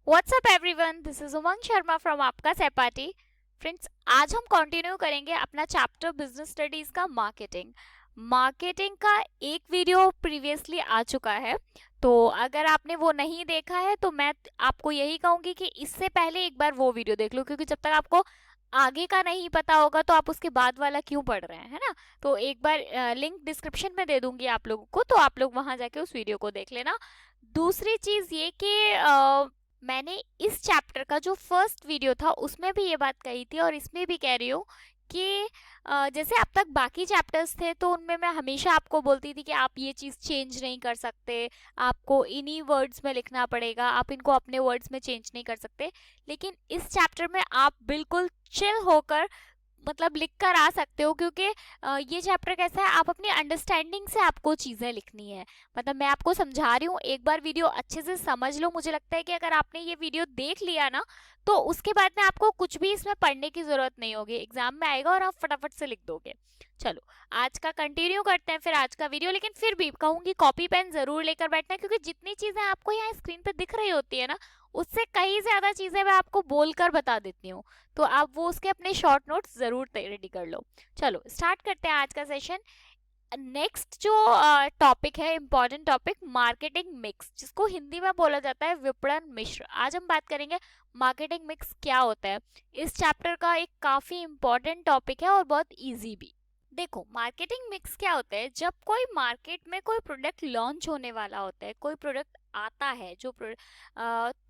WhatsApp everyone, this is Umang Sharma from आपका सहपाठी। Friends, आज हम कंटिन्यू करेंगे अपना चैप्टर बिजनेस स्टडीज का मार्केटिंग। मार्केटिंग का एक वीडियो प्रीवियसली आ चुका है, तो अगर आपने वो नहीं देखा है तो मैं आपको यही कहूंगी कि इससे पहले एक बार वो वीडियो देख लो, क्योंकि जब तक आपको आगे का नहीं पता होगा तो आप उसके बाद वाला क्यों पढ़ रहे हैं, है ना। तो एक बार लिंक डिस्क्रिप्शन में दे दूंगी आप लोगों को, तो आप लोग वहां जाके उस वीडियो को देख लेना। दूसरी चीज ये कि मैंने इस चैप्टर का जो फर्स्ट वीडियो था उसमें भी ये बात कही थी और इसमें भी कह रही हूँ कि जैसे अब तक बाकी चैप्टर्स थे तो उनमें मैं हमेशा आपको बोलती थी कि आप ये चीज़ चेंज नहीं कर सकते, आपको इन्हीं वर्ड्स में लिखना पड़ेगा, आप इनको अपने वर्ड्स में चेंज नहीं कर सकते। लेकिन इस चैप्टर में आप बिल्कुल चिल होकर मतलब लिख कर आ सकते हो, क्योंकि ये चैप्टर कैसा है, आप अपनी अंडरस्टैंडिंग से आपको चीज़ें लिखनी है। मतलब मैं आपको समझा रही हूँ, एक बार वीडियो अच्छे से समझ लो। मुझे लगता है कि अगर आपने ये वीडियो देख लिया ना, तो उसके बाद में आपको कुछ भी इसमें पढ़ने की ज़रूरत नहीं होगी, एग्जाम में आएगा और आप फटाफट से लिख दोगे। चलो, आज का कंटिन्यू करते हैं फिर आज का वीडियो। लेकिन फिर भी कहूँगी कॉपी पेन ज़रूर लेकर बैठना, क्योंकि जितनी चीज़ें आपको यहाँ स्क्रीन पर दिख रही होती है ना, उससे कई ज़्यादा चीज़ें मैं आपको बोलकर बता देती हूँ, तो आप वो उसके अपने शॉर्ट नोट्स ज़रूर रेडी कर लो। चलो स्टार्ट करते हैं आज का सेशन। नेक्स्ट जो टॉपिक है, इम्पॉर्टेंट टॉपिक, मार्केटिंग मिक्स, जिसको हिंदी में बोला जाता है विपणन मिश्र। आज हम बात करेंगे मार्केटिंग मिक्स क्या होता है। इस चैप्टर का एक काफ़ी इम्पॉर्टेंट टॉपिक है और बहुत ईजी भी। देखो, मार्केटिंग मिक्स क्या होता है, जब कोई मार्केट में कोई प्रोडक्ट लॉन्च होने वाला होता है, कोई प्रोडक्ट आता है जो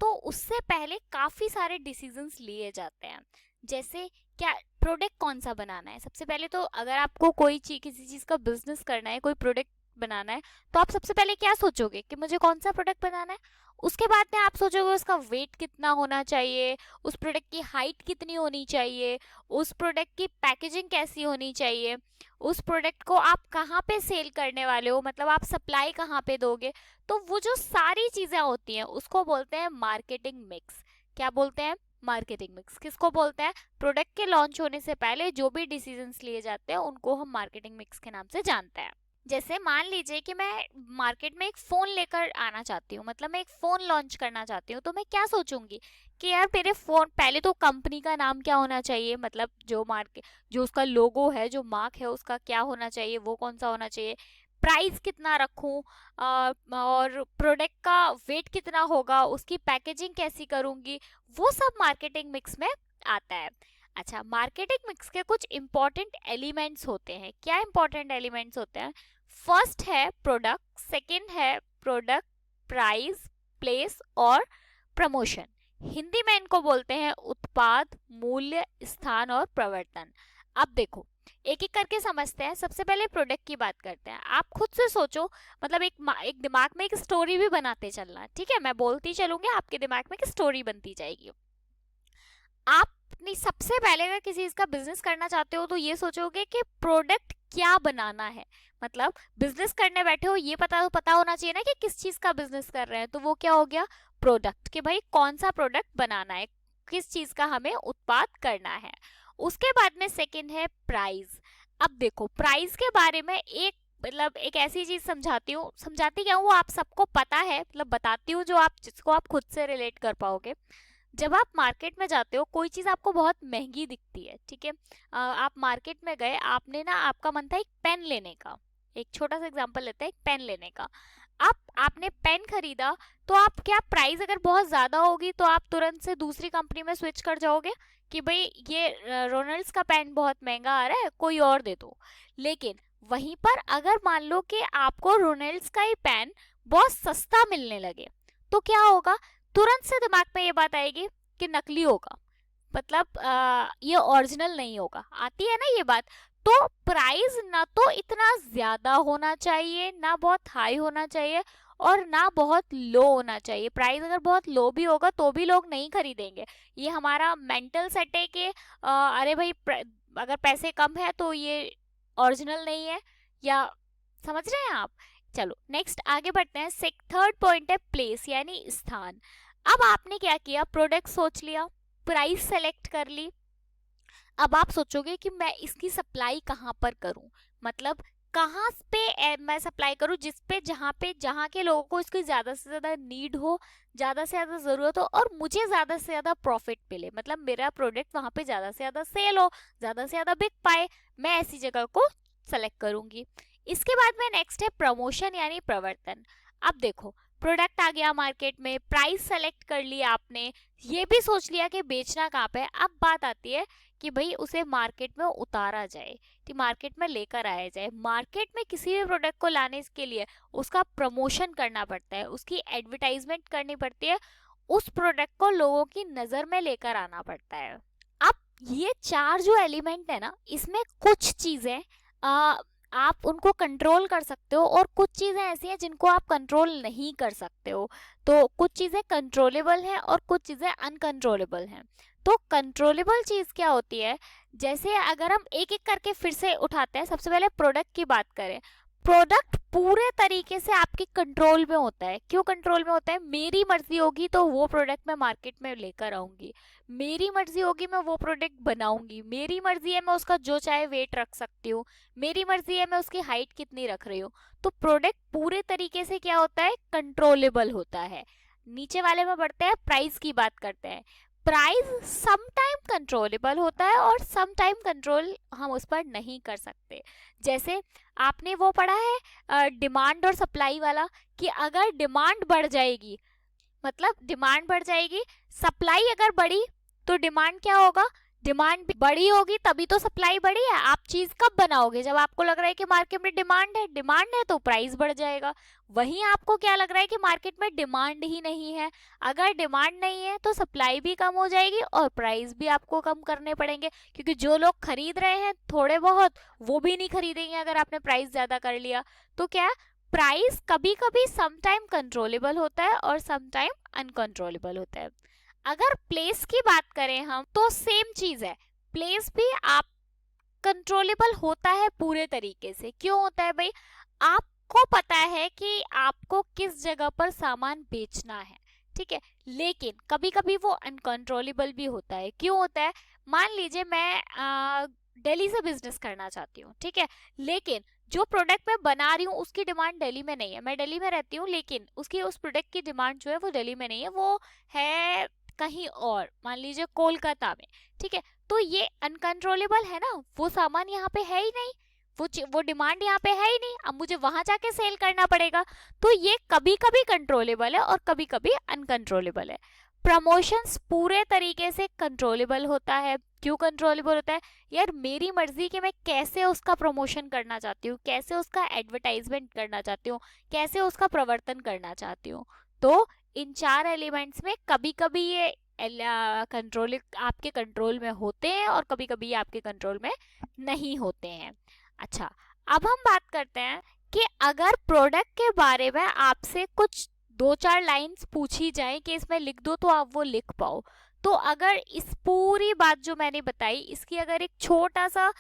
तो उससे पहले काफ़ी सारे डिसीजंस लिए जाते हैं। जैसे क्या प्रोडक्ट कौन सा बनाना है। सबसे पहले तो अगर आपको कोई चीज, किसी चीज़ का बिजनेस करना है, कोई प्रोडक्ट बनाना है, तो आप सबसे पहले क्या सोचोगे कि मुझे कौन सा प्रोडक्ट बनाना है। उसके बाद में आप सोचोगे उसका वेट कितना होना चाहिए, उस प्रोडक्ट की हाइट कितनी होनी चाहिए, उस प्रोडक्ट की पैकेजिंग कैसी होनी चाहिए, उस प्रोडक्ट को आप कहाँ पे सेल करने वाले हो, मतलब आप सप्लाई कहाँ पे दोगे। तो वो जो सारी चीज़ें होती हैं उसको बोलते हैं मार्केटिंग मिक्स। क्या बोलते हैं? Marketing mix. किसको बोलते हैं? प्रोडक्ट के लॉन्च होने से पहले जो भी डिसीजंस लिए जाते हैं उनको हम मार्केटिंग मिक्स के नाम से जानते हैं। जैसे मान लीजिए कि मैं मार्केट में एक फ़ोन लेकर आना चाहती हूँ, मतलब मैं एक फ़ोन लॉन्च करना चाहती हूँ, तो मैं क्या सोचूंगी कि यार मेरे फ़ोन, पहले तो कंपनी का नाम क्या होना चाहिए, मतलब जो मार्केट, जो उसका लोगो है, जो मार्क है उसका क्या होना चाहिए, वो कौन सा होना चाहिए, प्राइस कितना रखूं, और प्रोडक्ट का वेट कितना होगा, उसकी पैकेजिंग कैसी करूंगी, वो सब मार्केटिंग मिक्स में आता है। अच्छा, मार्केटिंग मिक्स के कुछ इंपॉर्टेंट एलिमेंट्स होते हैं। क्या इंपॉर्टेंट एलिमेंट्स होते हैं? फर्स्ट है प्रोडक्ट, सेकंड है प्रोडक्ट, प्राइस, प्लेस और प्रमोशन। हिंदी में इनको बोलते हैं उत्पाद, मूल्य, स्थान और प्रवर्तन। अब देखो, एक एक करके समझते हैं। सबसे पहले प्रोडक्ट की बात करते हैं। आप खुद से सोचो, मतलब एक दिमाग में एक स्टोरी भी बनाते चलना, ठीक है। मैं बोलती चलूंगी, आपके दिमाग में एक स्टोरी बनती जाएगी। आप अपनी सबसे पहले अगर किसी चीज का बिजनेस करना चाहते हो तो ये सोचोगे कि प्रोडक्ट क्या बनाना है। मतलब बिजनेस करने बैठे हो, ये पता होना चाहिए ना कि किस चीज का बिजनेस कर रहे हैं, तो वो क्या हो गया? प्रोडक्ट। कि भाई कौन सा प्रोडक्ट बनाना है, किस चीज का हमें उत्पाद करना है। उसके बाद में सेकंड है प्राइस। अब देखो, प्राइस के बारे में एक, मतलब एक ऐसी चीज समझाती क्या हूँ वो आप सबको पता है, मतलब बताती हूँ जो आप, जिसको आप खुद से रिलेट कर पाओगे। जब आप मार्केट में जाते हो, कोई चीज़ आपको बहुत महंगी दिखती है, ठीक है। आप मार्केट में गए, आपने ना, आपका मन था एक पेन लेने का। एक छोटा सा एग्जांपल लेते हैं, एक पेन लेने का। आप आपने पेन खरीदा, तो आप क्या, प्राइस अगर बहुत ज़्यादा होगी तो आप तुरंत से दूसरी कंपनी में स्विच कर जाओगे कि भाई ये रोनल्ड्स का पेन बहुत महंगा आ रहा है, कोई और दे दो। लेकिन वहीं पर अगर मान लो कि आपको रोनल्ड्स का ही पेन बहुत सस्ता मिलने लगे, तो क्या होगा? तुरंत से दिमाग में ये बात आएगी कि नकली होगा, मतलब ये ओरिजिनल नहीं होगा। आती है ना ये बात। तो प्राइस ना तो इतना ज्यादा होना चाहिए, ना बहुत हाई होना चाहिए, और ना बहुत लो होना चाहिए। प्राइस अगर बहुत लो भी होगा तो भी लोग नहीं खरीदेंगे। ये हमारा मेंटल सेट है कि अरे भाई अगर पैसे कम है तो ये ओरिजिनल नहीं है, या समझ रहे हैं आप। चलो नेक्स्ट आगे बढ़ते हैं। थर्ड पॉइंट है प्लेस, यानी स्थान। अब आपने क्या किया, प्रोडक्ट सोच लिया, प्राइस सेलेक्ट कर ली। अब आप सोचोगे कि मैं इसकी सप्लाई कहाँ पर करूं, मतलब कहाँ पे मैं सप्लाई करूँ जहाँ के लोगों को इसकी ज़्यादा से ज़्यादा नीड हो, ज़्यादा से ज़्यादा ज़रूरत हो और मुझे ज़्यादा से ज़्यादा प्रॉफिट मिले, मतलब मेरा प्रोडक्ट वहाँ पे ज़्यादा से ज़्यादा सेल हो, ज़्यादा से ज़्यादा बिक पाए, मैं ऐसी जगह को सेलेक्ट करूँगी। इसके बाद में नेक्स्ट है प्रमोशन यानी प्रवर्तन। अब देखो, प्रोडक्ट आ गया मार्केट में, प्राइस सेलेक्ट कर लिया आपने, ये भी सोच लिया कि बेचना कहाँ पे है। अब बात आती है कि भाई उसे मार्केट में उतारा जाए, कि मार्केट में लेकर आया जाए। मार्केट में किसी भी प्रोडक्ट को लाने के लिए उसका प्रमोशन करना पड़ता है, उसकी एडवर्टाइजमेंट करनी पड़ती है, उस प्रोडक्ट को लोगों की नज़र में लेकर आना पड़ता है। अब ये चार जो एलिमेंट है ना, इसमें कुछ चीज़ें आप उनको कंट्रोल कर सकते हो और कुछ चीज़ें ऐसी हैं जिनको आप कंट्रोल नहीं कर सकते हो। तो कुछ चीज़ें कंट्रोलेबल हैं और कुछ चीज़ें अनकंट्रोलेबल हैं। तो कंट्रोलेबल चीज़ क्या होती है, जैसे अगर हम एक एक करके फिर से उठाते हैं, सबसे पहले प्रोडक्ट की बात करें। प्रोडक्ट पूरे तरीके से आपके कंट्रोल में होता है। क्यों कंट्रोल में होता है? मेरी मर्जी होगी तो वो प्रोडक्ट मैं मार्केट में लेकर आऊंगी, मेरी मर्जी होगी मैं वो प्रोडक्ट बनाऊंगी, मेरी मर्जी है मैं उसका जो चाहे वेट रख सकती हूँ, मेरी मर्जी है मैं उसकी हाइट कितनी रख रही हूँ। तो प्रोडक्ट पूरे तरीके से क्या होता है? कंट्रोलेबल होता है। नीचे वाले में बढ़ते हैं, प्राइस की बात करते हैं। प्राइस सम टाइम कंट्रोलेबल होता है और सम टाइम कंट्रोल हम उस पर नहीं कर सकते। जैसे आपने वो पढ़ा है डिमांड और सप्लाई वाला, कि अगर डिमांड बढ़ जाएगी, मतलब डिमांड बढ़ जाएगी, सप्लाई अगर बढ़ी तो डिमांड क्या होगा? डिमांड भी बड़ी होगी तभी तो सप्लाई बढ़ी है। आप चीज कब बनाओगे? जब आपको लग रहा है कि मार्केट में डिमांड है तो प्राइस बढ़ जाएगा। वहीं आपको क्या लग रहा है कि मार्केट में डिमांड ही नहीं है, अगर डिमांड नहीं है तो सप्लाई भी कम हो जाएगी और प्राइस भी आपको कम करने पड़ेंगे, क्योंकि जो लोग खरीद रहे हैं थोड़े बहुत, वो भी नहीं खरीदेंगे अगर आपने प्राइस ज्यादा कर लिया। तो क्या, प्राइस कभी कभी सम टाइम कंट्रोलेबल होता है और सम टाइम अनकंट्रोलेबल होता है। अगर प्लेस की बात करें हम, तो सेम चीज है, प्लेस भी आप कंट्रोलेबल होता है पूरे तरीके से। क्यों होता है भाई? आपको पता है कि आपको किस जगह पर सामान बेचना है, ठीक है, लेकिन कभी कभी वो अनकंट्रोलेबल भी होता है। क्यों होता है? मान लीजिए मैं दिल्ली से बिजनेस करना चाहती हूँ, ठीक है, लेकिन जो प्रोडक्ट मैं बना रही हूँ उसकी डिमांड दिल्ली में नहीं है। मैं दिल्ली में रहती हूँ लेकिन उसकी उस प्रोडक्ट की डिमांड जो है वो दिल्ली में नहीं है, वो है कहीं और, मान लीजिए कोलकाता में, ठीक है। तो ये अनकंट्रोलेबल है ना, वो सामान यहाँ पे है ही नहीं, वो डिमांड यहाँ पे है ही नहीं, अब मुझे वहां जाके सेल करना पड़ेगा। तो ये कभी कभी कंट्रोलेबल है और कभी कभी अनकंट्रोलेबल है। प्रमोशंस पूरे तरीके से कंट्रोलेबल होता है। क्यों कंट्रोलेबल होता है? यार मेरी मर्जी कि मैं कैसे उसका प्रमोशन करना चाहती हूँ, कैसे उसका एडवर्टाइजमेंट करना चाहती हूँ, कैसे उसका प्रवर्तन करना चाहती हूँ। तो इन चार एलिमेंट्स में कभी कभी ये कंट्रोल आपके कंट्रोल में होते हैं और कभी कभी आपके कंट्रोल में नहीं होते हैं। अच्छा, अब हम बात करते हैं कि अगर प्रोडक्ट के बारे में आपसे कुछ 2-4 लाइंस पूछी जाए कि इसमें लिख दो, तो आप वो लिख पाओ। तो अगर इस पूरी बात जो मैंने बताई, इसकी अगर एक छोटा सा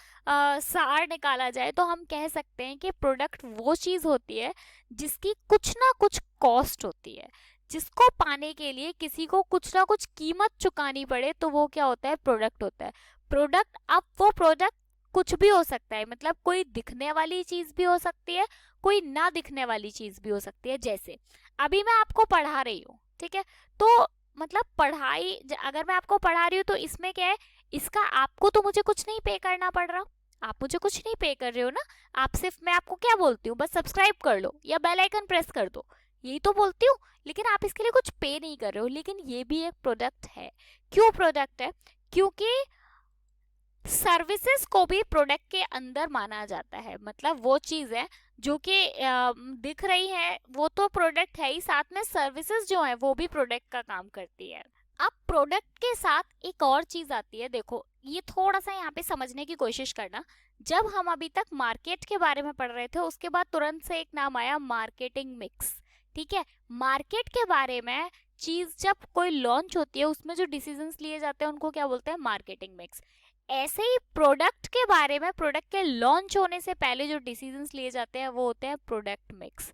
सार निकाला जाए तो हम कह सकते हैं कि प्रोडक्ट वो चीज होती है जिसकी कुछ ना कुछ कॉस्ट होती है, जिसको पाने के लिए किसी को कुछ ना कुछ कीमत चुकानी पड़े, तो वो क्या होता है? प्रोडक्ट होता है। प्रोडक्ट, अब वो प्रोडक्ट कुछ भी हो सकता है, मतलब कोई दिखने वाली चीज भी हो सकती है, कोई ना दिखने वाली चीज भी हो सकती है। जैसे अभी मैं आपको पढ़ा रही हूँ, ठीक है, तो मतलब पढ़ाई अगर मैं आपको पढ़ा रही हूँ तो इसमें क्या है, इसका आपको तो मुझे कुछ नहीं पे करना पड़ रहा, आप मुझे कुछ नहीं पे कर रहे हो ना, आप सिर्फ, मैं आपको क्या बोलती हूँ, बस सब्सक्राइब कर लो या बेल आइकन प्रेस कर दो, यही तो बोलती हूँ, लेकिन आप इसके लिए कुछ पे नहीं कर रहे हो। लेकिन ये भी एक प्रोडक्ट है। क्यों प्रोडक्ट है? क्योंकि सर्विसेज को भी प्रोडक्ट के अंदर माना जाता है, मतलब वो चीज है जो कि दिख रही है वो तो प्रोडक्ट है ही, साथ में सर्विसेज जो है वो भी प्रोडक्ट का काम करती है। अब प्रोडक्ट के साथ एक और चीज आती है, देखो ये थोड़ा सा यहाँ पे समझने की कोशिश करना। जब हम अभी तक मार्केट के बारे में पढ़ रहे थे, उसके बाद तुरंत से एक नाम आया मार्केटिंग मिक्स, ठीक है। मार्केट के बारे में चीज जब कोई लॉन्च होती है, उसमें जो डिसीजंस लिए जाते हैं उनको क्या बोलते हैं? Marketing mix. ऐसे ही प्रोडक्ट के बारे में, प्रोडक्ट के लॉन्च होने से पहले जो डिसीजंस लिए जाते हैं वो होते हैं प्रोडक्ट मिक्स।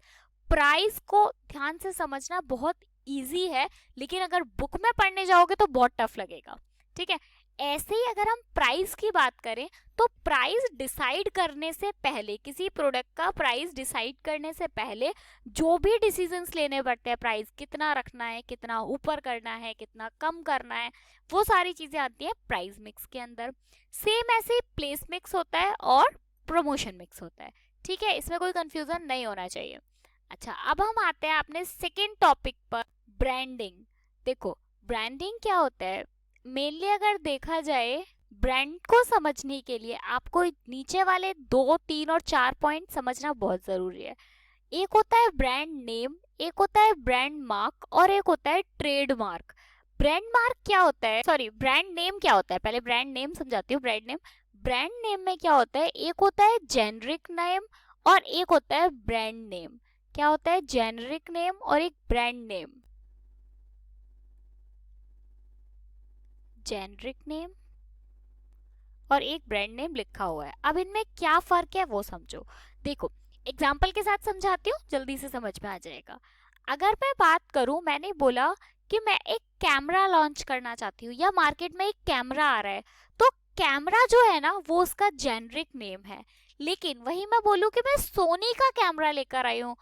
प्राइस को ध्यान से समझना बहुत इजी है, लेकिन अगर बुक में पढ़ने जाओगे तो बहुत टफ लगेगा, ठीक है। ऐसे ही अगर हम प्राइस की बात करें तो प्राइस डिसाइड करने से पहले, किसी प्रोडक्ट का प्राइस डिसाइड करने से पहले जो भी डिसीजंस लेने पड़ते हैं, प्राइस कितना रखना है, कितना ऊपर करना है, कितना कम करना है, वो सारी चीजें आती हैं प्राइस मिक्स के अंदर। सेम ऐसे प्लेस मिक्स होता है और प्रमोशन मिक्स होता है। ठीक है, इसमें कोई कंफ्यूजन नहीं होना चाहिए। अच्छा, अब हम आते हैं अपने सेकेंड टॉपिक पर, ब्रांडिंग। देखो, ब्रांडिंग क्या होता है, मेनली अगर देखा जाए ब्रांड को समझने के लिए आपको नीचे वाले 2, 3 और 4 पॉइंट समझना बहुत जरूरी है। एक होता है ब्रांड नेम, एक होता है ब्रांड मार्क और एक होता है ट्रेड मार्क। ब्रांड मार्क क्या होता है, सॉरी ब्रांड नेम क्या होता है, पहले ब्रांड नेम समझाती हूँ। ब्रांड नेम में क्या होता है, एक होता है जेनरिक नेम और एक होता है ब्रांड नेम। क्या होता है, जेनरिक नेम और एक ब्रांड नेम। जेनरिक नेम और एक ब्रांड नेम लिखा हुआ है। अब इनमें क्या फर्क है वो समझो। देखो, एग्जाम्पल के साथ समझाती हूँ, जल्दी से समझ में आ जाएगा। अगर मैं बात करूं, मैंने बोला कि मैं एक कैमरा लॉन्च करना चाहती हूँ या मार्केट में एक कैमरा आ रहा है, तो कैमरा जो है ना वो उसका जेनरिक नेम है। लेकिन वही मैं बोलूँ कि मैं सोनी का कैमरा लेकर आई हूँ,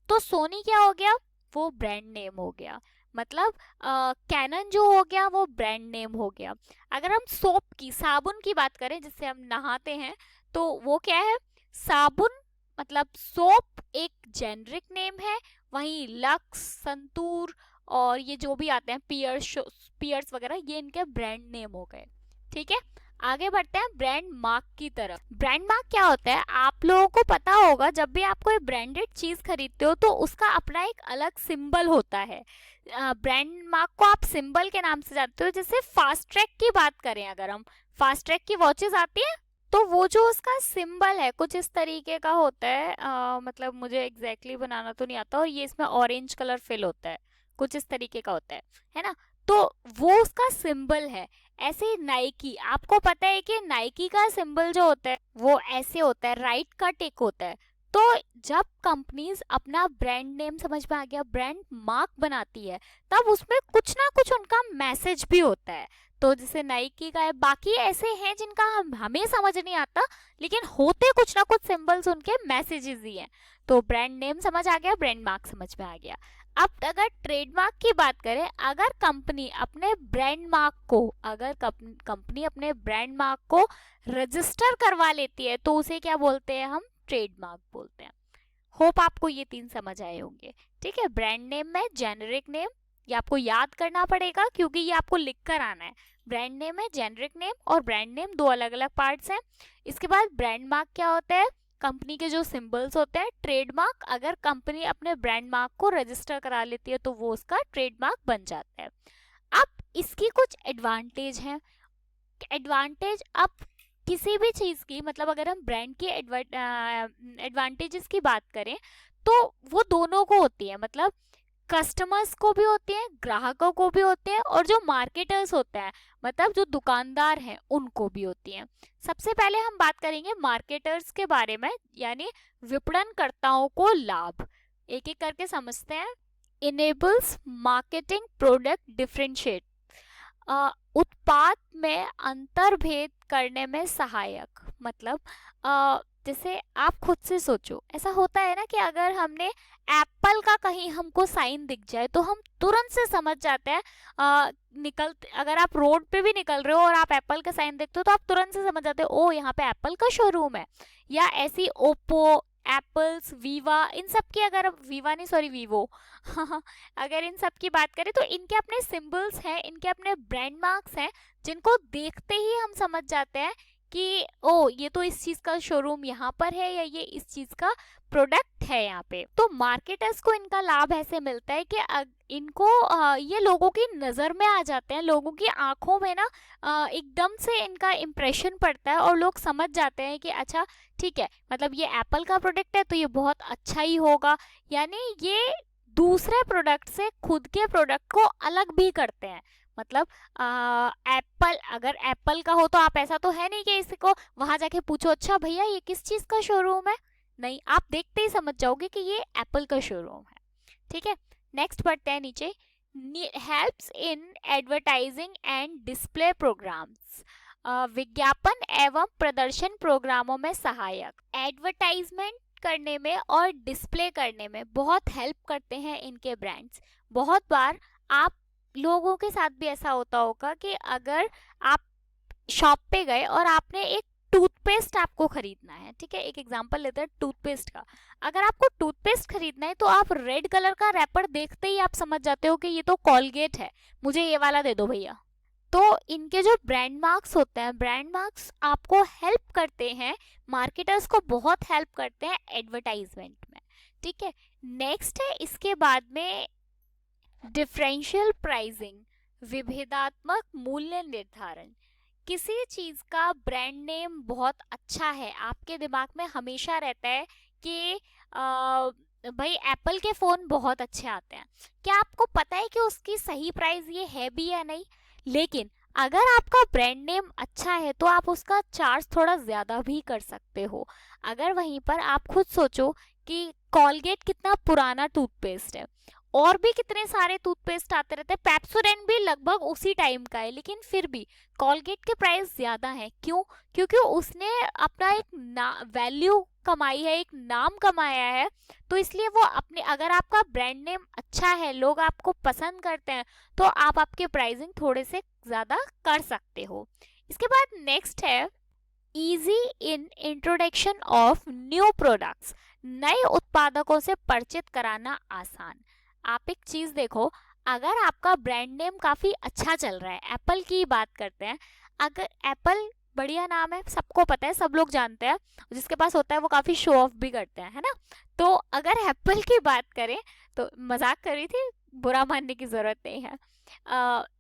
तो सोनी क्या हो गया, वो ब्रांड नेम हो गया। मतलब कैनन जो हो गया वो ब्रांड नेम हो गया। अगर हम सोप की, साबुन की बात करें जिससे हम नहाते हैं, तो वो क्या है, साबुन मतलब सोप एक जेनरिक नेम है। वहीं लक्स, संतूर और ये जो भी आते हैं पियर्स वगैरह, ये इनके ब्रांड नेम हो गए। ठीक है, आगे बढ़ते हैं ब्रांड मार्क की तरफ। ब्रांड मार्क क्या होता है, आप लोगों को पता होगा जब भी आप कोई ब्रांडेड चीज खरीदते हो तो उसका अपना एक अलग सिंबल होता है। ब्रांड मार्क को आप सिंबल के नाम से जानते हो। जैसे फास्ट ट्रैक की बात करें, अगर हम फास्ट ट्रैक की वॉचेस आती है तो वो जो उसका सिंबल है कुछ इस तरीके का होता है, मतलब मुझे एग्जैक्टली बनाना तो नहीं आता, और ये इसमें ऑरेंज कलर फिल होता है, कुछ इस तरीके का होता है ना, तो वो उसका सिंबल है। ऐसे ही नाइकी, आपको पता है कि नाइकी का सिंबल जो होता है वो ऐसे होता है, राइट कट एक होता है। तो जब कंपनीज अपना ब्रांड नेम, समझ में आ गया, ब्रांड मार्क बनाती है, तब उसमें कुछ ना कुछ उनका मैसेज भी होता है। तो जैसे नाइकी का है, बाकी ऐसे हैं जिनका हमें समझ नहीं आता, लेकिन होते कुछ ना कुछ सिंबल्स उनके मैसेजेस ही हैं। तो ब्रांड नेम समझ आ गया, ब्रांड मार्क समझ में आ गया। अब अगर ट्रेडमार्क की बात करें, अगर कंपनी अपने ब्रांड मार्क को, अगर कंपनी अपने ब्रांड मार्क को रजिस्टर करवा लेती है तो उसे क्या बोलते हैं, हम ट्रेडमार्क बोलते हैं। होप आपको ये 3 समझ आए होंगे। ठीक है, ब्रांड नेम में जेनरिक नेम, ये आपको याद करना पड़ेगा क्योंकि ये आपको लिख कर आना है। ब्रांड नेम है, जेनरिक नेम और ब्रांड नेम, 2 अलग अलग पार्ट्स हैं। इसके बाद ब्रांड मार्क क्या होता है, कंपनी के जो सिंबल्स होते हैं। ट्रेडमार्क, अगर कंपनी अपने ब्रांड मार्क को रजिस्टर करा लेती है तो वो उसका ट्रेडमार्क बन जाता है। अब इसकी कुछ एडवांटेज हैं। एडवांटेज, अब किसी भी चीज की, मतलब अगर हम ब्रांड की एडवांटेजेस की बात करें तो वो दोनों को होती है, मतलब कस्टमर्स को भी होते हैं, ग्राहकों को भी होते हैं, और जो मार्केटर्स होते हैं, मतलब जो दुकानदार हैं, उनको भी होती हैं। सबसे पहले हम बात करेंगे मार्केटर्स के बारे में, यानी विपणनकर्ताओं को लाभ। एक एक करके समझते हैं। इनेबल्स मार्केटिंग प्रोडक्ट डिफरेंशिएट, उत्पाद में अंतर्भेद करने में सहायक। मतलब जैसे आप खुद से सोचो, ऐसा होता है ना कि अगर हमने एप्पल का कहीं हमको साइन दिख जाए तो हम तुरंत से समझ जाते हैं। अगर आप रोड पे भी निकल रहे हो और आप एप्पल का साइन देखते हो तो आप तुरंत से समझ जाते हो, ओ यहाँ पे एप्पल का शोरूम है। या ऐसी ओप्पो, एप्पल्स, वीवा, इन सब की, अगर वीवा नहीं सॉरी वीवो अगर इन सब की बात करें तो इनके अपने सिंबल्स हैं, इनके अपने ब्रांड मार्क्स हैं, जिनको देखते ही हम समझ जाते हैं कि ओ ये तो इस चीज का शोरूम यहाँ पर है, या ये इस चीज का प्रोडक्ट है यहाँ पे। तो मार्केटर्स को इनका लाभ ऐसे मिलता है कि इनको ये लोगों की नजर में आ जाते हैं, लोगों की आंखों में ना एकदम से इनका इम्प्रेशन पड़ता है और लोग समझ जाते हैं कि अच्छा ठीक है, मतलब ये एप्पल का प्रोडक्ट है तो ये बहुत अच्छा ही होगा। यानी ये दूसरे प्रोडक्ट से खुद के प्रोडक्ट को अलग भी करते हैं। मतलब एप्पल, अगर एप्पल का हो तो आप, ऐसा तो है नहीं कि इसी को वहां जाके पूछो अच्छा भैया ये किस चीज का शोरूम है, नहीं, आप देखते ही समझ जाओगे कि ये एप्पल का शोरूम है। ठीक है, नेक्स्ट बढ़ते हैं नीचे। Helps in advertising and display programs, विज्ञापन एवं प्रदर्शन प्रोग्रामों में सहायक। एडवर्टाइजमेंट करने में और डिस्प्ले करने में बहुत हेल्प करते हैं इनके ब्रांड्स। बहुत बार आप लोगों के साथ भी ऐसा होता होगा कि अगर आप शॉप पे गए और आपने एक टूथपेस्ट आपको खरीदना है, ठीक है, एक एग्जांपल लेते हैं टूथपेस्ट का। अगर आपको टूथपेस्ट खरीदना है तो आप रेड कलर का रैपर देखते ही आप समझ जाते हो कि ये तो कॉलगेट है, मुझे ये वाला दे दो भैया। तो इनके जो ब्रांड मार्क्स होते हैं, ब्रांड मार्क्स आपको हेल्प करते हैं, मार्केटर्स को बहुत हेल्प करते हैं एडवर्टाइजमेंट में, ठीक है। नेक्स्ट है इसके बाद में डिफरेंशियल प्राइसिंग, विभेदात्मक मूल्य निर्धारण। किसी चीज का ब्रांड नेम बहुत अच्छा है, आपके दिमाग में हमेशा रहता है कि भाई एप्पल के फोन बहुत अच्छे आते हैं। क्या आपको पता है कि उसकी सही प्राइस ये है भी या नहीं? लेकिन अगर आपका ब्रांड नेम अच्छा है तो आप उसका चार्ज थोड़ा ज्यादा भी कर सकते हो। अगर वहीं पर आप खुद सोचो कि कॉलगेट कितना पुराना टूथपेस्ट है, और भी कितने सारे टूथपेस्ट आते रहते हैं, पेप्सोडेंट भी लगभग उसी टाइम का है, लेकिन फिर भी कॉलगेट के प्राइस ज्यादा है। क्यों? क्योंकि उसने अपना एक वैल्यू कमाई है, एक नाम कमाया है, तो इसलिए वो अपने, अगर आपका ब्रांड नेम अच्छा है, लोग आपको पसंद करते हैं, तो आप आपके प्राइसिंग थोड़े से ज्यादा कर सकते हो। इसके बाद नेक्स्ट है easy in introduction of new products, नए उत्पादकों से परिचित कराना आसान। आप एक चीज देखो, अगर आपका ब्रांड नेम काफी अच्छा चल रहा है, एप्पल की बात करते हैं, अगर एप्पल बढ़िया नाम है, सबको पता है, सब लोग जानते हैं, जिसके पास होता है वो काफी शो ऑफ भी करते हैं, है ना। तो अगर एप्पल की बात करें, तो मजाक कर रही थी, बुरा मानने की जरूरत नहीं है।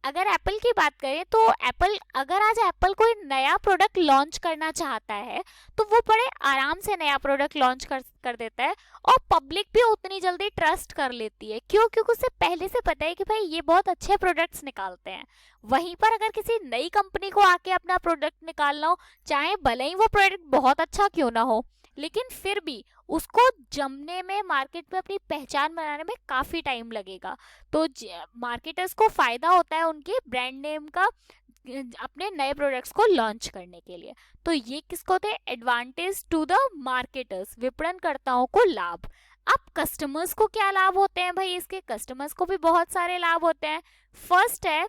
अगर एप्पल की बात करें तो एप्पल, अगर आज एप्पल कोई नया प्रोडक्ट लॉन्च करना चाहता है तो वो बड़े आराम से नया प्रोडक्ट लॉन्च कर देता है, और पब्लिक भी उतनी जल्दी ट्रस्ट कर लेती है। क्यों? क्योंकि उसे पहले से पता है कि भाई ये बहुत अच्छे प्रोडक्ट्स निकालते हैं। वहीं पर अगर किसी नई कंपनी को आके अपना प्रोडक्ट निकालना हो, चाहे भले ही वो प्रोडक्ट बहुत अच्छा क्यों ना हो, लेकिन फिर भी उसको जमने में, मार्केट में अपनी पहचान बनाने में काफी टाइम लगेगा। तो मार्केटर्स को फायदा होता है उनके ब्रांड नेम का अपने नए प्रोडक्ट्स को लॉन्च करने के लिए। तो ये किसको थे? एडवांटेज टू द मार्केटर्स, विपणनकर्ताओं को लाभ। अब कस्टमर्स को क्या लाभ होते हैं भाई? इसके कस्टमर्स को भी बहुत सारे लाभ होते हैं। फर्स्ट है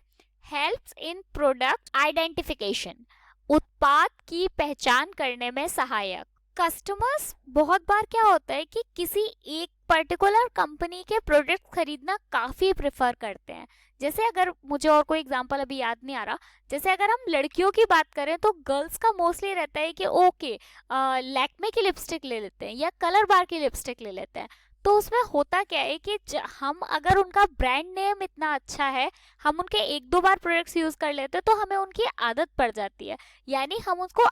हेल्प्स इन प्रोडक्ट आइडेंटिफिकेशन, उत्पाद की पहचान करने में सहायक। कस्टमर्स बहुत बार क्या होता है कि किसी एक पर्टिकुलर कंपनी के प्रोडक्ट खरीदना काफी प्रेफर करते हैं। जैसे अगर मुझे और कोई एग्जांपल अभी याद नहीं आ रहा, जैसे अगर हम लड़कियों की बात करें तो गर्ल्स का मोस्टली रहता है कि ओके लैक्मे की लिपस्टिक ले लेते हैं या कलर बार की लिपस्टिक ले लेते हैं। तो उसमें होता क्या है कि हम अगर उनका ब्रांड नेम इतना अच्छा है, हम उनके एक दो बार प्रोडक्ट्स यूज कर लेते हैं तो हमें उनकी आदत पड़ जाती है, यानी हम उसको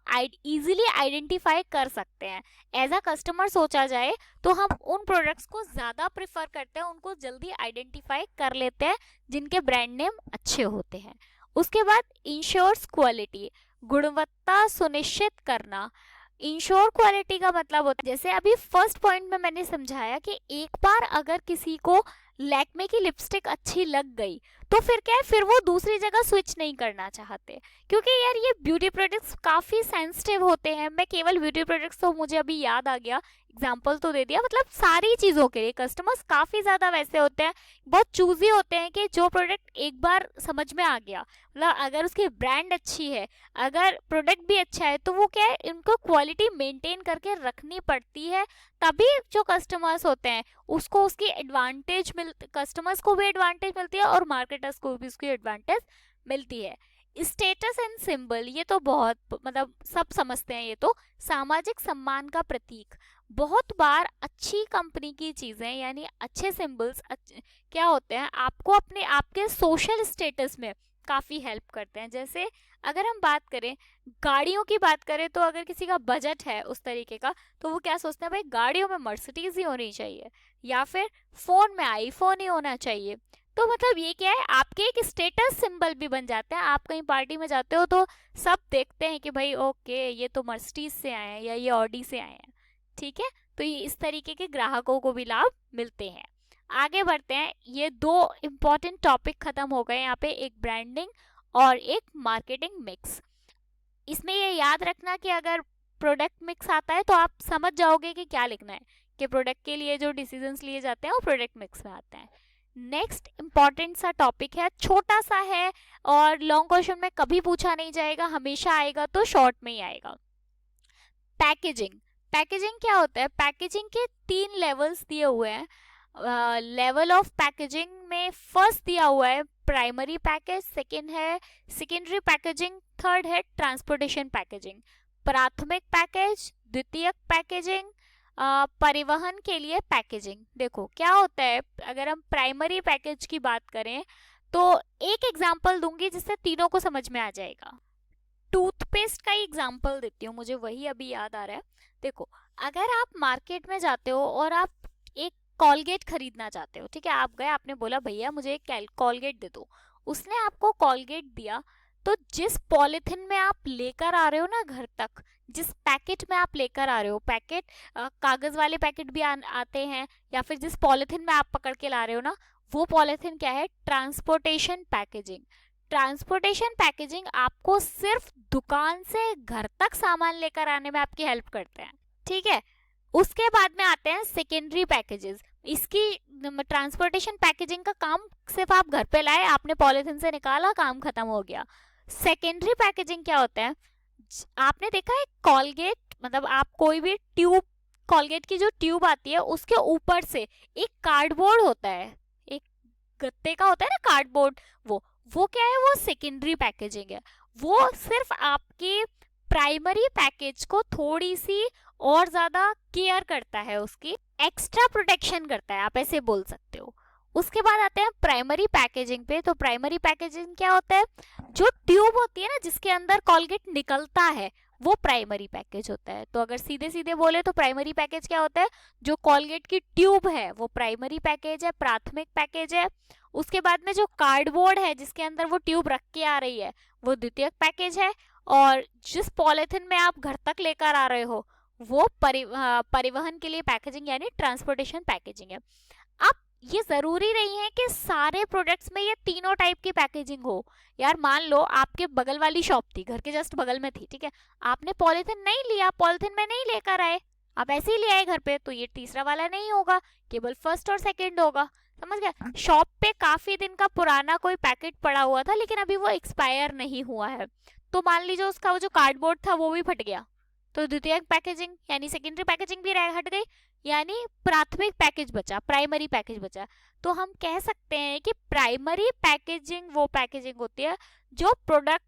इजीली आइडेंटिफाई कर सकते हैं। एज अ कस्टमर सोचा जाए तो हम उन प्रोडक्ट्स को ज्यादा प्रेफर करते हैं, उनको जल्दी आइडेंटिफाई कर लेते हैं जिनके ब्रांड नेम अच्छे होते हैं। उसके बाद इंश्योर्स क्वालिटी, गुणवत्ता सुनिश्चित करना। इंश्योर क्वालिटी का मतलब होता है, जैसे अभी फर्स्ट पॉइंट में मैंने समझाया कि एक बार अगर किसी को लैक्मे की लिपस्टिक अच्छी लग गई तो फिर क्या है, फिर वो दूसरी जगह स्विच नहीं करना चाहते, क्योंकि यार ये ब्यूटी प्रोडक्ट्स काफी सेंसिटिव होते हैं। मैं केवल ब्यूटी प्रोडक्ट्स तो मुझे अभी याद आ गया, एग्जाम्पल तो दे दिया, मतलब सारी चीजों के लिए कस्टमर्स काफी ज्यादा वैसे होते हैं, बहुत चूजी होते हैं कि जो प्रोडक्ट एक बार समझ में आ गया, मतलब अगर उसकी ब्रांड अच्छी है, अगर प्रोडक्ट भी अच्छा है, तो वो क्या है, इनको क्वालिटी मेंटेन करके रखनी पड़ती है, तभी जो कस्टमर्स होते हैं उसको उसकी एडवांटेज कस्टमर्स को भी एडवांटेज मिलती है और मार्केटर्स को भी उसकी एडवांटेज मिलती है। स्टेटस एंड सिंबल, ये तो बहुत मतलब सब समझते हैं, ये तो सामाजिक सम्मान का प्रतीक। बहुत बार अच्छी कंपनी की चीजें यानी अच्छे सिंबल्स क्या होते हैं, आपको अपने आपके सोशल स्टेटस में काफी हेल्प करते हैं। जैसे अगर हम बात करें गाड़ियों की बात करें, तो अगर किसी का बजट है उस तरीके का, तो वो क्या सोचते हैं, भाई गाड़ियों में मर्सिडीज ही होनी चाहिए या फिर फोन में आईफोन ही होना चाहिए। तो मतलब ये क्या है, आपके एक स्टेटस सिंबल भी बन जाते हैं। आप कहीं पार्टी में जाते हो तो सब देखते हैं कि भाई ओके ये तो मर्सिडीज से आए हैं या ये ऑडी से आए हैं, ठीक है। तो ये इस तरीके के ग्राहकों को भी लाभ मिलते हैं। आगे बढ़ते हैं। ये 2 इम्पॉर्टेंट टॉपिक खत्म हो गए यहाँ पे, एक ब्रांडिंग और एक मार्केटिंग मिक्स। इसमें ये याद रखना कि अगर प्रोडक्ट मिक्स आता है तो आप समझ जाओगे कि क्या लिखना है, कि प्रोडक्ट के लिए जो डिसीजंस लिए जाते हैं वो प्रोडक्ट मिक्स में आते हैं। नेक्स्ट इंपॉर्टेंट सा टॉपिक है, छोटा सा है और लॉन्ग क्वेश्चन में कभी पूछा नहीं जाएगा, हमेशा आएगा तो शॉर्ट में ही आएगा। पैकेजिंग। पैकेजिंग क्या होता है? पैकेजिंग के 3 लेवल्स दिए हुए हैं। लेवल ऑफ पैकेजिंग में फर्स्ट दिया हुआ है प्राइमरी पैकेज, सेकंड है सेकेंडरी पैकेजिंग, थर्ड है ट्रांसपोर्टेशन पैकेजिंग। प्राथमिक पैकेज, द्वितीयक पैकेजिंग, परिवहन के लिए पैकेजिंग। देखो क्या होता है, अगर हम प्राइमरी पैकेज की बात करें तो एक एग्जांपल दूंगी जिससे तीनों को समझ में आ जाएगा। टूथपेस्ट का ही एग्जांपल देती हूँ, मुझे वही अभी याद आ रहा है। देखो, अगर आप मार्केट में जाते हो और आप एक कॉलगेट खरीदना चाहते हो, ठीक है, आप गए, आपने बोला भैया मुझे एक कॉलगेट दे दो, उसने आपको कॉलगेट दिया, तो जिस पॉलिथिन में आप लेकर आ रहे हो ना घर तक, जिस पैकेट में आप लेकर आ रहे हो, पैकेट कागज वाले पैकेट भी आते हैं, या फिर जिस पॉलिथिन में आप पकड़ के ला रहे हो ना, वो पॉलिथिन क्या है? Transportation packaging. ट्रांसपोर्टेशन पैकेजिंग आपको सिर्फ दुकान से घर तक सामान लेकर आने में आपकी हेल्प करते हैं, ठीक है। उसके बाद में आते हैं सेकेंडरी पैकेजेस। इसकी ट्रांसपोर्टेशन पैकेजिंग का काम सिर्फ आप घर पे लाए, आपने पॉलिथिन से निकाला, काम खत्म हो गया। सेकेंडरी पैकेजिंग क्या होता है? आपने देखा है कॉलगेट, मतलब आप कोई भी ट्यूब, कॉलगेट की जो ट्यूब आती है उसके ऊपर से एक कार्डबोर्ड होता है, एक गत्ते का होता है ना कार्डबोर्ड, वो क्या है? वो सेकेंडरी पैकेजिंग है। वो सिर्फ आपके प्राइमरी पैकेज को थोड़ी सी और ज्यादा केयर करता है, उसकी एक्स्ट्रा प्रोटेक्शन करता है, आप ऐसे बोल सकते हो। उसके बाद आते हैं प्राइमरी पैकेजिंग पे। तो प्राइमरी पैकेजिंग क्या होता है? जो ट्यूब होती है ना जिसके अंदर कॉलगेट निकलता है, वो प्राइमरी पैकेज होता है। तो अगर सीधे सीधे बोले तो प्राइमरी पैकेज क्या होता है? जो कॉलगेट की ट्यूब है वो प्राइमरी पैकेज है, प्राथमिक पैकेज है। उसके बाद में जो कार्डबोर्ड है जिसके अंदर वो ट्यूब रख के आ रही है, वो द्वितीयक पैकेज है। और जिस पॉलिथिन में आप घर तक लेकर आ रहे हो, वो परिवहन के लिए पैकेजिंग यानी ट्रांसपोर्टेशन पैकेजिंग है। अब ये जरूरी नहीं है कि सारे प्रोडक्ट्स में ये तीनों टाइप की पैकेजिंग हो। यार मान लो आपके बगल वाली शॉप थी, घर के जस्ट बगल में थी, ठीक है, आपने पॉलिथिन नहीं लिया, पॉलिथिन में नहीं लेकर आए, आप ऐसे ही ले आए घर पे, तो ये तीसरा वाला नहीं होगा, केवल फर्स्ट और सेकंड होगा। समझ गया? शॉप पे काफी दिन का पुराना कोई पैकेट पड़ा हुआ था लेकिन अभी वो एक्सपायर नहीं हुआ है, तो मान लीजिए उसका वो जो कार्डबोर्ड था वो भी फट गया, तो द्वितीयक पैकेजिंग यानी सेकेंडरी पैकेजिंग भी हट गई, यानी प्राथमिक पैकेज बचा, प्राइमरी पैकेज बचा। तो हम कह सकते हैं कि प्राइमरी पैकेजिंग वो पैकेजिंग होती है जो प्रोडक्ट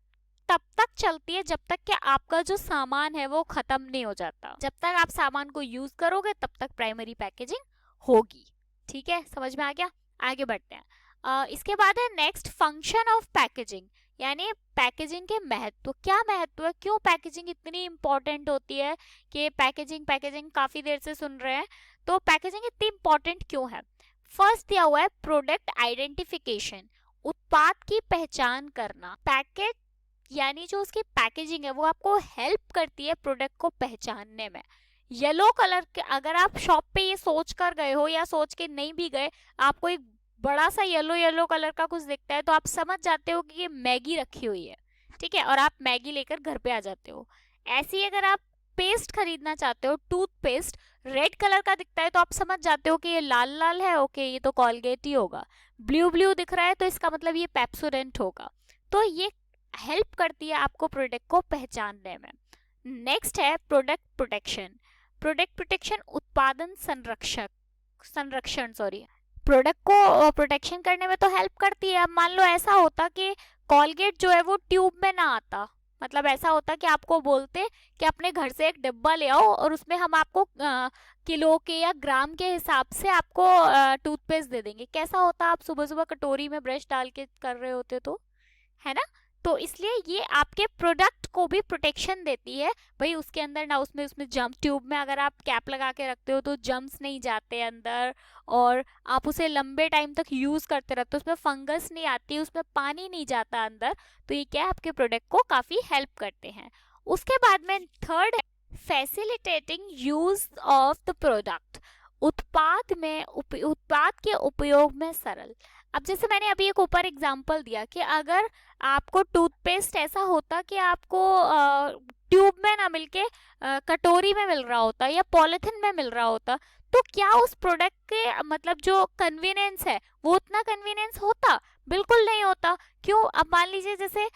तब तक चलती है जब तक कि आपका जो सामान है वो खत्म नहीं हो जाता। जब तक आप सामान को यूज करोगे तब तक प्राइमरी पैकेजिंग होगी। ठीक है, समझ में आ गया? आगे बढ़ते हैं। इसके बाद है नेक्स्ट फंक्शन ऑफ पैकेजिंग, यानी पैकेजिंग के महत्व। क्या महत्व है? क्यों पैकेजिंग इतनी इंपॉर्टेंट होती है? कि पैकेजिंग पैकेजिंग काफी देर से सुन रहे हैं, तो पैकेजिंग इतनी इंपॉर्टेंट क्यों है? फर्स्ट दिया हुआ है प्रोडक्ट आइडेंटिफिकेशन, उत्पाद की पहचान करना। पैकेट यानी जो उसकी पैकेजिंग है वो आपको हेल्प करती है प्रोडक्ट को पहचानने में। येलो कलर के, अगर आप शॉप पे ये सोच कर गए हो या सोच के नहीं भी गए, आपको एक बड़ा सा येलो येलो कलर का कुछ दिखता है तो आप समझ जाते हो कि ये मैगी रखी हुई है, ठीक है, और आप मैगी लेकर घर पे आ जाते हो। ऐसे ही अगर आप पेस्ट खरीदना चाहते हो, टूथपेस्ट रेड कलर का दिखता है तो आप समझ जाते हो कि ये लाल लाल है, ओके ये तो कॉलगेट ही होगा। ब्लू ब्लू दिख रहा है तो इसका मतलब ये पेप्सोडेंट होगा। तो ये हेल्प करती है आपको प्रोडक्ट को पहचानने में। नेक्स्ट है प्रोडक्ट प्रोटेक्शन। प्रोडक्ट प्रोटेक्शन उत्पादन संरक्षण प्रोडक्ट को प्रोटेक्शन करने में तो हेल्प करती है। अब मान लो ऐसा होता कि कॉलगेट जो है वो ट्यूब में ना आता, मतलब ऐसा होता कि आपको बोलते कि अपने घर से एक डिब्बा ले आओ और उसमें हम आपको किलो के या ग्राम के हिसाब से आपको टूथपेस्ट दे देंगे। कैसा होता? आप सुबह सुबह कटोरी में ब्रश डाल के कर रहे होते तो, है ना? तो इसलिए ये आपके प्रोडक्ट को भी प्रोटेक्शन देती है भाई, उसके अंदर ना उसमें जम्प, ट्यूब में अगर आप कैप लगा के रखते हो तो जम्प्स नहीं जाते अंदर, और आप उसे लंबे टाइम तक यूज करते रहते हो, उसमें फंगस नहीं आती, उसमें पानी नहीं जाता अंदर। तो ये क्या है, आपके प्रोडक्ट को काफी हेल्प करते हैं। उसके बाद में third, facilitating use of the product, उत्पाद के उपयोग में सरल। अब जैसे मैंने अभी एक ऊपर एग्जांपल दिया कि अगर आपको टूथपेस्ट ऐसा होता कि आपको ट्यूब में ना मिलके कटोरी में मिल रहा होता या पॉलिथिन में मिल रहा होता, तो क्या उस प्रोडक्ट के मतलब जो कन्वीनियंस है वो उतना कन्वीनियंस होता? बिल्कुल नहीं होता। क्यों? अब मान लीजिए जैसे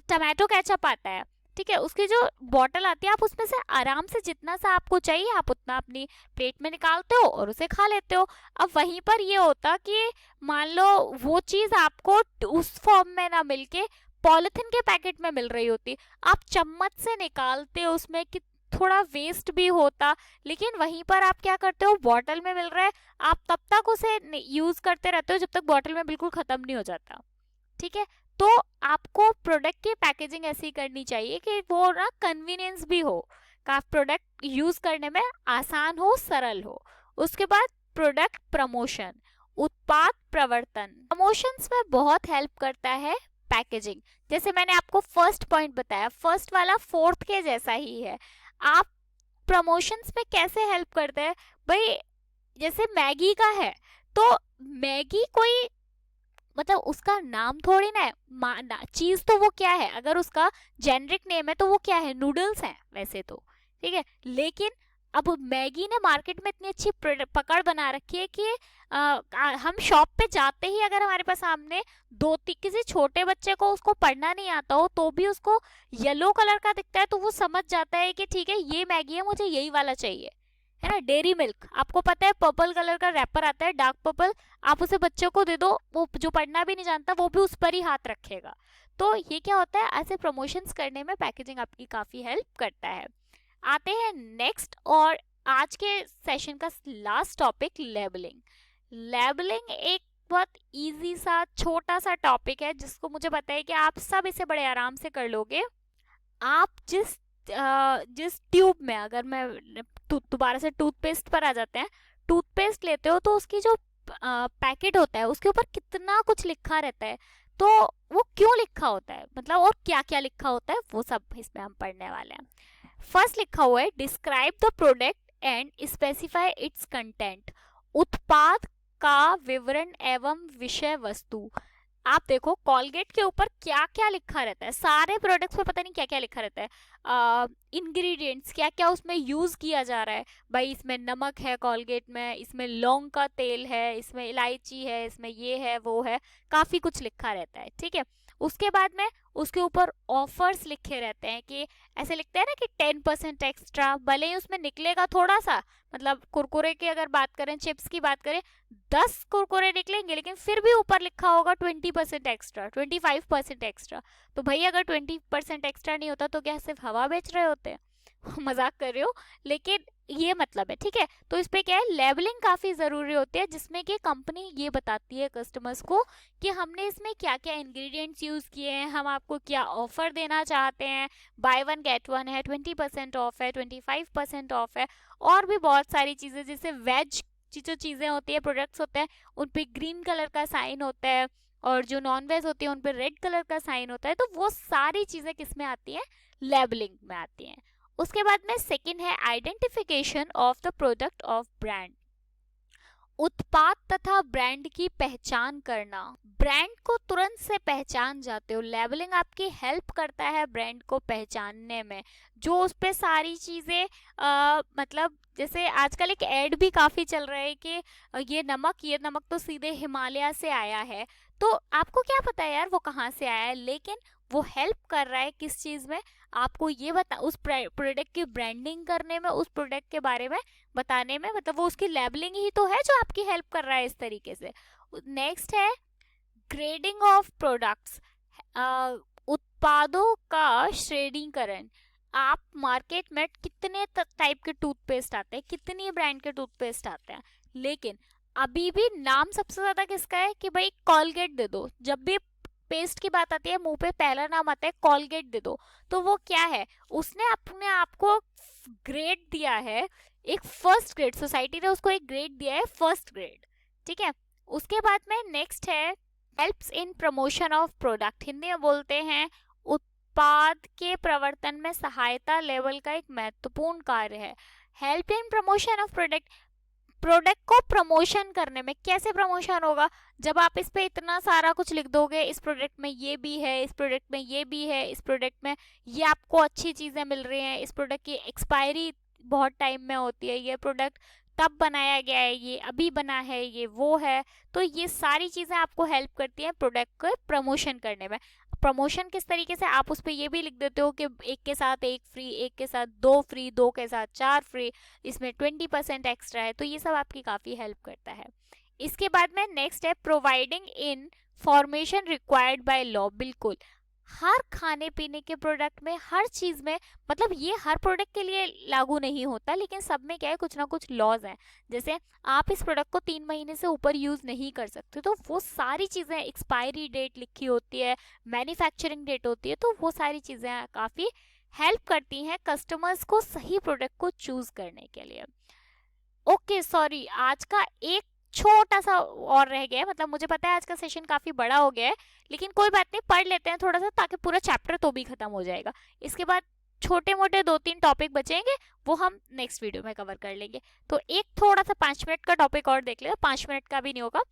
टमाटो केचप आता है, ठीक है, उसकी जो बॉटल आती है, आप उसमें से आराम से जितना सा आपको चाहिए आप उतना अपनी प्लेट में निकालते हो और उसे खा लेते हो। अब वहीं पर ये होता कि मान लो वो चीज आपको उस फॉर्म में ना मिलके पॉलिथिन के पैकेट में मिल रही होती, आप चम्मच से निकालते हो उसमें कि थोड़ा वेस्ट भी होता, लेकिन वहीं पर आप क्या करते हो, बॉटल में मिल रहा है, आप तब तक उसे यूज करते रहते हो जब तक बॉटल में बिल्कुल खत्म नहीं हो जाता। ठीक है, तो आपको प्रोडक्ट की पैकेजिंग ऐसी करनी चाहिए कि वो ना कन्वीनियंस भी हो, का प्रोडक्ट यूज करने में आसान हो, सरल हो। उसके बाद प्रोडक्ट प्रमोशन, उत्पाद प्रवर्तन। प्रमोशंस में बहुत हेल्प करता है पैकेजिंग। जैसे मैंने आपको फर्स्ट पॉइंट बताया, फर्स्ट वाला फोर्थ के जैसा ही है। आप प्रमोशंस में कैसे हेल्प करते हैं भाई? जैसे मैगी का है, तो मैगी कोई मतलब उसका नाम थोड़ी ना है, चीज तो वो क्या है, अगर उसका जेनरिक नेम है तो वो क्या है, नूडल्स है वैसे तो, ठीक है। लेकिन अब मैगी ने मार्केट में इतनी अच्छी पकड़ बना रखी है कि हम शॉप पे जाते ही अगर हमारे पास सामने किसी छोटे बच्चे को उसको पढ़ना नहीं आता हो तो भी उसको येलो कलर का दिखता है तो वो समझ जाता है कि ठीक है ये मैगी है, मुझे यही वाला चाहिए, है ना। डेयरी मिल्क, आपको पता है पर्पल कलर का रैपर आता है, डार्क पर्पल, आप उसे बच्चों को दे दो, वो जो पढ़ना भी नहीं जानता वो भी उस पर ही हाथ रखेगा। तो ये क्या होता है, ऐसे प्रमोशंस करने में पैकेजिंग आपकी काफी हेल्प करता है। आते हैं नेक्स्ट और आज के सेशन का लास्ट टॉपिक, लेबलिंग। लेबलिंग एक बहुत इजी सा छोटा सा टॉपिक है जिसको मुझे पता है कि आप सब इसे बड़े आराम से कर लोगे। आप जिस ट्यूब में, अगर मैं दोबारा से टूथपेस्ट पर आ जाते हैं, टूथपेस्ट लेते हो तो उसकी जो पैकेट होता है उसके ऊपर कितना कुछ लिखा रहता है, तो वो क्यों लिखा होता है, मतलब और क्या क्या लिखा होता है, वो सब इसमें हम पढ़ने वाले हैं। फर्स्ट लिखा हुआ है describe the product and specify it's content. उत्पाद का विवरण एवं विषय वस्तु। आप देखो कॉलगेट के ऊपर क्या क्या लिखा रहता है, सारे प्रोडक्ट्स पे पता नहीं क्या क्या लिखा रहता है, इंग्रेडिएंट्स क्या क्या उसमें यूज किया जा रहा है। भाई इसमें नमक है कॉलगेट में, इसमें लौंग का तेल है, इसमें इलायची है, इसमें ये है वो है, काफी कुछ लिखा रहता है, ठीक है। उसके बाद में उसके ऊपर ऑफर्स लिखे रहते हैं कि ऐसे लिखते हैं ना कि 10% एक्स्ट्रा, भले ही उसमें निकलेगा थोड़ा सा, मतलब कुरकुरे की अगर बात करें, चिप्स की बात करें, 10 कुरकुरे निकलेंगे लेकिन फिर भी ऊपर लिखा होगा 20% एक्स्ट्रा, 25% एक्स्ट्रा। तो भाई अगर 20% एक्स्ट्रा नहीं होता तो क्या सिर्फ हवा बेच रहे होते हैं? मजाक कर रहे हो, लेकिन ये मतलब है, ठीक है। तो इस पे क्या है, लेबलिंग काफी जरूरी होती है जिसमें कि कंपनी ये बताती है कस्टमर्स को कि हमने इसमें क्या क्या इंग्रेडिएंट्स यूज किए हैं, हम आपको क्या ऑफर देना चाहते हैं, बाय वन गेट वन है, 20% ऑफ है, 25% ऑफ है, और भी बहुत सारी चीजें, जैसे वेज जो चीजें होती है, प्रोडक्ट्स होते हैं, उन पे ग्रीन कलर का साइन होता है, और जो नॉन वेज होती है उन पे रेड कलर का साइन होता है। तो वो सारी चीजें किस में आती हैं, लेबलिंग में आती हैं। उसके बाद में सेकंड है identification of the product of brand. उत्पाद तथा ब्रांड की पहचान करना, ब्रांड को तुरंत से पहचान जाते हो। लेबलिंग आपकी हेल्प करता है ब्रांड को पहचानने में, जो उस पे सारी चीजें मतलब जैसे आजकल एक एड भी काफी चल रहा है कि ये नमक तो सीधे हिमालय से आया है, तो आपको क्या पता है यार वो कहाँ से आया है, लेकिन वो हेल्प कर रहा है किस चीज में, आपको ये बता, उस प्रोडक्ट की ब्रांडिंग करने में, उस प्रोडक्ट के बारे में बताने में, मतलब वो उसकी लेबलिंग ही तो है जो आपकी हेल्प कर रहा है इस तरीके से। नेक्स्ट है ग्रेडिंग ऑफ प्रोडक्ट्स, उत्पादों का श्रेणीकरण। आप मार्केट में कितने टाइप के टूथपेस्ट आते हैं, कितनी ब्रांड के टूथपेस्ट आते हैं, लेकिन अभी भी नाम सबसे ज्यादा किसका है कि भाई कॉलगेट दे दो। जब भी पेस्ट की बात आती है मुंह पे पहला नाम आता है कॉलगेट दे दो, तो वो क्या है, उसने अपने आप को ग्रेड दिया है, एक फर्स्ट ग्रेड, सोसाइटी ने उसको एक ग्रेड दिया है, फर्स्ट ग्रेड, ठीक है। उसके बाद में नेक्स्ट है helps in promotion of product, Hindi में बोलते हैं उत्पाद के प्रवर्तन में सहायता लेवल का एक महत्वपूर्ण कार्य है। Help in promotion of product, product को प्रमोशन करने में कैसे प्रमोशन होगा, जब आप इस पे इतना सारा कुछ लिख दोगे, इस प्रोडक्ट में ये भी है, इस प्रोडक्ट में ये भी है, इस प्रोडक्ट में ये आपको अच्छी चीजें मिल रही हैं, इस प्रोडक्ट की एक्सपायरी बहुत टाइम में होती है, ये प्रोडक्ट तब बनाया गया है, ये अभी बना है, ये वो है। तो ये सारी चीजें आपको हेल्प करती हैं प्रोडक्ट को प्रमोशन करने में। प्रमोशन किस तरीके से, आप उस पर ये भी लिख देते हो कि एक के साथ एक फ्री, एक के साथ दो फ्री, दो के साथ चार फ्री, इसमें 20% एक्स्ट्रा है। तो ये सब आपकी काफ़ी हेल्प करता है। इसके बाद में नेक्स्ट है providing information required by law. बिल्कुल हर खाने पीने के प्रोडक्ट में, हर चीज़ में, मतलब ये हर प्रोडक्ट के लिए लागू नहीं होता, लेकिन सब में क्या है, कुछ ना कुछ लॉज हैं। जैसे आप इस प्रोडक्ट को 3 महीने से ऊपर यूज़ नहीं कर सकते, तो वो सारी चीज़ें, एक्सपायरी डेट लिखी होती है, मैन्युफैक्चरिंग डेट होती है, तो वो सारी चीज़ें काफ़ी हेल्प करती हैं कस्टमर्स को सही प्रोडक्ट को चूज़ करने के लिए। ओके सॉरी, आज का एक छोटा सा और रह गया है, मतलब मुझे पता है आज का सेशन काफ़ी बड़ा हो गया है, लेकिन कोई बात नहीं, पढ़ लेते हैं थोड़ा सा, ताकि पूरा चैप्टर तो भी खत्म हो जाएगा। इसके बाद छोटे मोटे 2-3 टॉपिक बचेंगे, वो हम नेक्स्ट वीडियो में कवर कर लेंगे। तो एक थोड़ा सा 5 मिनट का टॉपिक और देख लेते, 5 मिनट का भी नहीं होगा।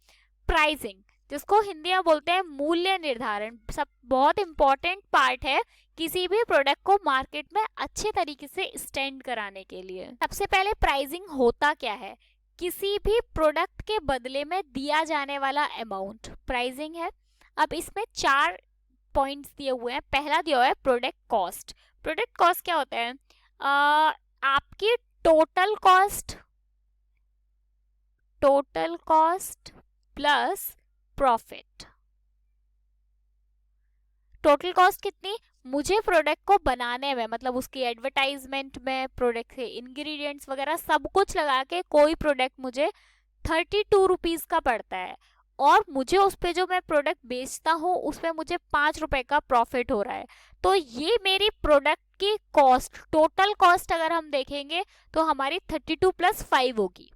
प्राइसिंग, जिसको हिंदी में बोलते हैं मूल्य निर्धारण, सब बहुत इंपॉर्टेंट पार्ट है किसी भी प्रोडक्ट को मार्केट में अच्छे तरीके से स्टैंड कराने के लिए। सबसे पहले प्राइसिंग होता क्या है, किसी भी प्रोडक्ट के बदले में दिया जाने वाला अमाउंट प्राइसिंग है। अब इसमें 4 पॉइंट्स दिए हुए हैं। पहला दिया हुआ है प्रोडक्ट कॉस्ट। प्रोडक्ट कॉस्ट क्या होता है, आपकी total cost plus profit. Total cost कितनी, मुझे प्रोडक्ट को बनाने में, मतलब उसकी एडवर्टाइजमेंट में, प्रोडक्ट के इंग्रेडिएंट्स वगैरह सब कुछ लगा के कोई प्रोडक्ट मुझे 32 रुपीज़ का पड़ता है, और मुझे उस पर जो मैं प्रोडक्ट बेचता हूँ उसमें मुझे 5 रुपए का प्रॉफिट हो रहा है। तो ये मेरी प्रोडक्ट की कॉस्ट, टोटल कॉस्ट अगर हम देखेंगे तो हमारी 32 + 5 होगी।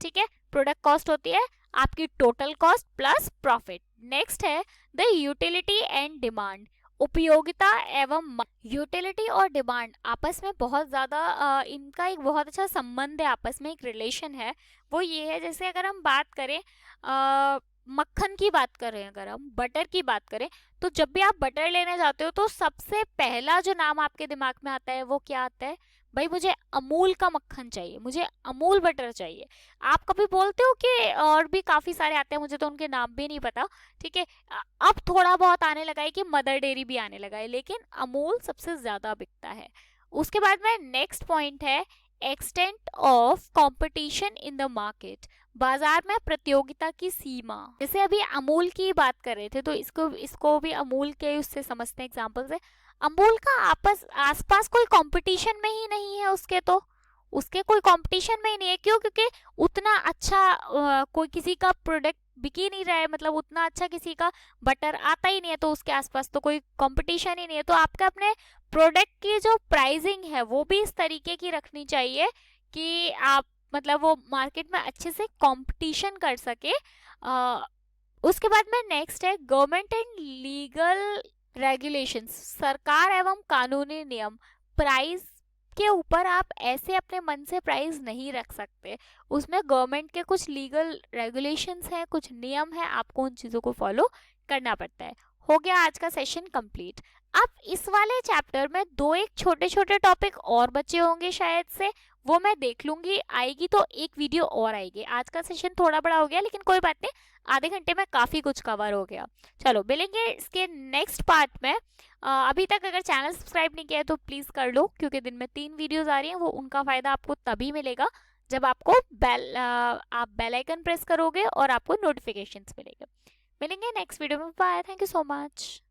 ठीक है, प्रोडक्ट कॉस्ट होती है आपकी total cost plus profit. Next है द यूटिलिटी एंड डिमांड। उपयोगिता एवं यूटिलिटी और डिमांड आपस में बहुत ज़्यादा इनका एक बहुत अच्छा संबंध है, आपस में एक रिलेशन है। वो ये है, जैसे अगर हम बात करें मक्खन की बात करें, अगर हम बटर की बात करें, तो जब भी आप बटर लेने जाते हो तो सबसे पहला जो नाम आपके दिमाग में आता है वो क्या आता है, भाई मुझे अमूल का मक्खन चाहिए, मुझे अमूल बटर चाहिए। आप कभी बोलते हो कि और भी काफ़ी सारे आते हैं, मुझे तो उनके नाम भी नहीं पता। ठीक है, अब थोड़ा बहुत आने लगा है कि मदर डेयरी भी आने लगा है, लेकिन अमूल सबसे ज़्यादा बिकता है। उसके बाद में नेक्स्ट पॉइंट है extent of competition in the market. बाजार में प्रतियोगिता की सीमा। जैसे अभी अमूल की बात कर रहे थे, तो इसको भी अमूल के उससे समझते हैं एग्जांपल से। अमूल का आसपास कोई कंपटीशन में ही नहीं है, उसके कोई कंपटीशन में ही नहीं है। क्यों? क्योंकि उतना अच्छा कोई किसी का प्रोडक्ट बिक ही नहीं रहा है, मतलब उतना अच्छा किसी का बटर आता ही नहीं है, तो उसके आसपास तो कोई कंपटीशन ही नहीं है। तो आपका अपने प्रोडक्ट की जो प्राइसिंग है वो भी इस तरीके की रखनी चाहिए कि आप, मतलब वो मार्केट में अच्छे से कंपटीशन कर सके। उसके बाद में नेक्स्ट है गवर्नमेंट एंड लीगल रेगुलेशंस। सरकार एवं कानूनी नियम। प्राइस के ऊपर आप ऐसे अपने मन से प्राइस नहीं रख सकते, उसमें गवर्नमेंट के कुछ लीगल रेगुलेशंस हैं, कुछ नियम हैं, आपको उन चीज़ों को फॉलो करना पड़ता है। हो गया आज का सेशन कंप्लीट। अब इस वाले चैप्टर में 2-1 छोटे छोटे टॉपिक और बचे होंगे शायद से, वो मैं देख लूंगी, आएगी तो एक वीडियो और आएगी। आज का सेशन थोड़ा बड़ा हो गया, लेकिन कोई बात नहीं, आधे घंटे में काफ़ी कुछ कवर हो गया। चलो मिलेंगे इसके नेक्स्ट पार्ट में। अभी तक अगर चैनल सब्सक्राइब नहीं किया है तो प्लीज़ कर लो, क्योंकि दिन में 3 वीडियोज़ आ रही हैं, वो उनका फ़ायदा आपको तभी मिलेगा जब आपको आप बेल आइकन प्रेस करोगे और आपको नोटिफिकेशंस मिलेंगे। मिलेंगे नेक्स्ट वीडियो में। Bye, thank you so much.